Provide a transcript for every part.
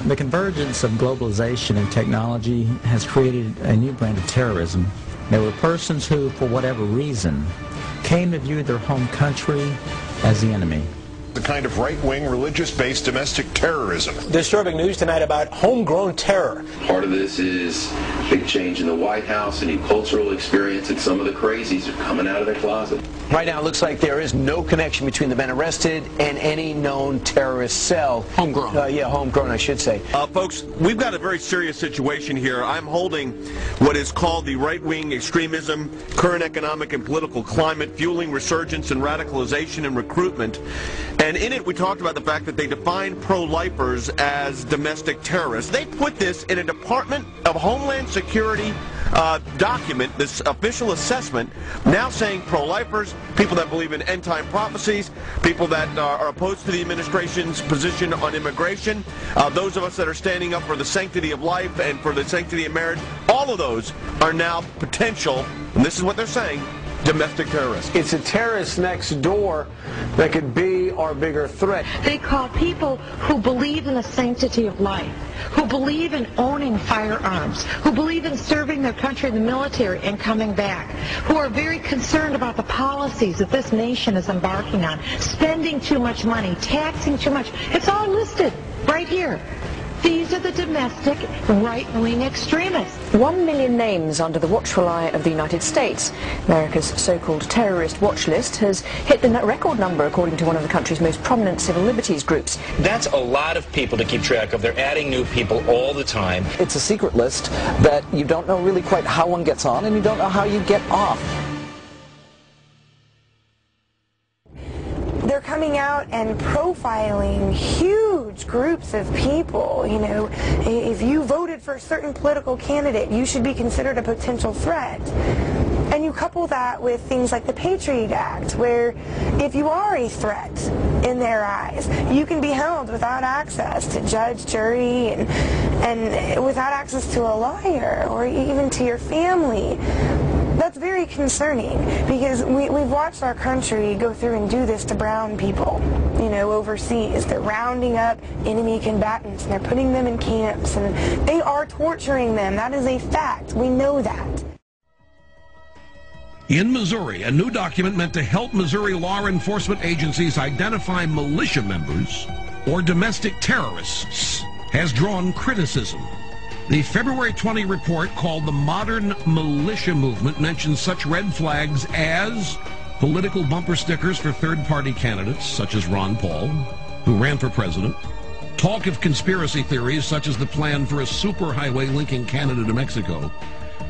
The convergence of globalization and technology has created a new brand of terrorism. There were persons who, for whatever reason, came to view their home country as the enemy. The kind of right-wing, religious-based domestic terrorism. Disturbing news tonight about homegrown terror. Part of this is big change in the White House, a new cultural experience, and some of the crazies are coming out of their closet. Right now, it looks like there is no connection between the men arrested and any known terrorist cell. Homegrown. Yeah, homegrown, I should say. Folks, we've got a very serious situation here. I'm holding what is called the right-wing extremism, current economic and political climate, fueling resurgence and radicalization and recruitment. And in it, we talked about the fact that they define pro-lifers as domestic terrorists. They put this in a Department of Homeland Security document, this official assessment, now saying pro-lifers, people that believe in end-time prophecies, people that are opposed to the administration's position on immigration, those of us that are standing up for the sanctity of life and for the sanctity of marriage, all of those are now potential, and this is what they're saying, domestic terrorists. It's a terrorist next door that could be our bigger threat. They call people who believe in the sanctity of life, who believe in owning firearms, who believe in serving their country in the military and coming back, who are very concerned about the policies that this nation is embarking on, spending too much money, taxing too much. It's all listed right here. These are the domestic right-wing extremists. 1 million names under the watchful eye of the United States. America's so-called terrorist watch list has hit the record number, according to one of the country's most prominent civil liberties groups. That's a lot of people to keep track of. They're adding new people all the time. It's a secret list that you don't know really quite how one gets on, and you don't know how you get off. They're coming out and profiling huge groups of people. You know, if you voted for a certain political candidate, you should be considered a potential threat. And you couple that with things like the Patriot Act, where if you are a threat in their eyes, you can be held without access to judge, jury, and without access to a lawyer or even to your family. That's very concerning, because we've watched our country go through and do this to brown people, you know, overseas. They're rounding up enemy combatants, and they're putting them in camps, and they are torturing them. That is a fact. We know that. In Missouri, a new document meant to help Missouri law enforcement agencies identify militia members or domestic terrorists has drawn criticism. The February 20 report, called the Modern Militia Movement, mentions such red flags as political bumper stickers for third-party candidates, such as Ron Paul, who ran for president, talk of conspiracy theories, such as the plan for a superhighway linking Canada to Mexico,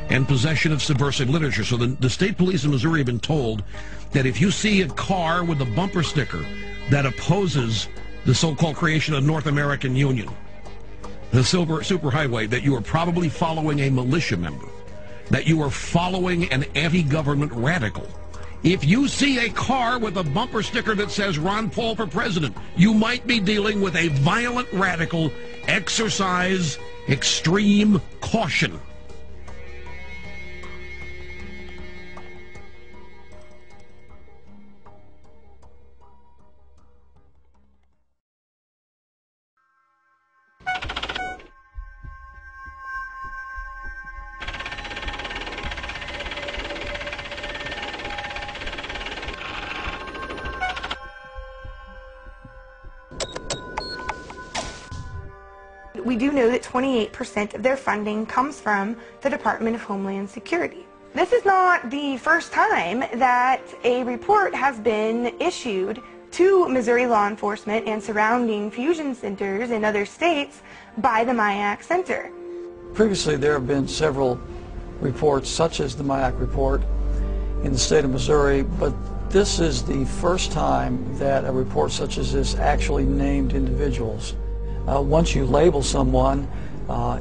and possession of subversive literature. So the state police in Missouri have been told that if you see a car with a bumper sticker that opposes the so-called creation of North American Union, the superhighway, that you are probably following a militia member, that you are following an anti-government radical. If you see a car with a bumper sticker that says Ron Paul for president, you might be dealing with a violent radical. Exercise extreme caution. We do know that 28% of their funding comes from the Department of Homeland Security. This is not the first time that a report has been issued to Missouri law enforcement and surrounding fusion centers in other states by the MIAC Center. Previously, there have been several reports, such as the MIAC report in the state of Missouri, but this is the first time that a report such as this actually named individuals. Once you label someone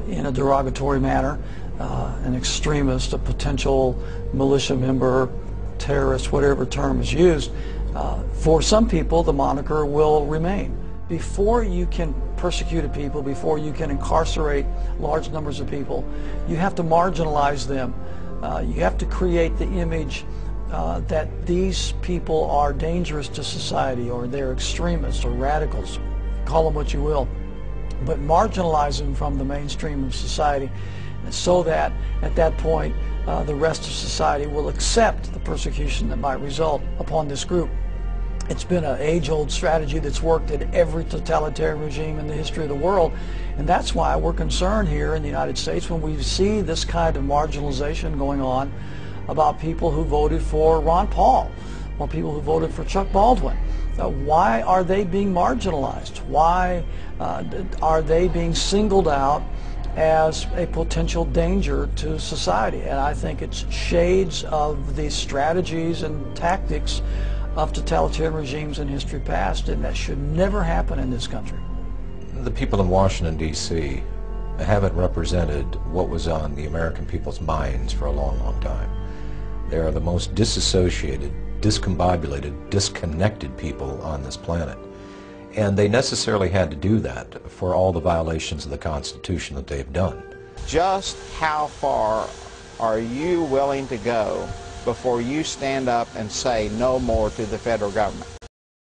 in a derogatory manner, an extremist, a potential militia member, terrorist, whatever term is used, for some people the moniker will remain. Before you can persecute people, before you can incarcerate large numbers of people, you have to marginalize them. You have to create the image that these people are dangerous to society, or they're extremists or radicals. Call them what you will. but marginalize them from the mainstream of society so that at that point the rest of society will accept the persecution that might result upon this group. It's been an age-old strategy that's worked in every totalitarian regime in the history of the world, and that's why we're concerned here in the United States when we see this kind of marginalization going on about people who voted for Ron Paul or people who voted for Chuck Baldwin. Why are they being marginalized? Why are they being singled out as a potential danger to society? And I think it's shades of the strategies and tactics of totalitarian regimes in history past, and that should never happen in this country. The people in Washington, D.C. haven't represented what was on the American people's minds for a long, long time. They are the most disassociated, discombobulated, disconnected people on this planet. And they necessarily had to do that for all the violations of the Constitution that they've done. Just how far are you willing to go before you stand up and say no more to the federal government?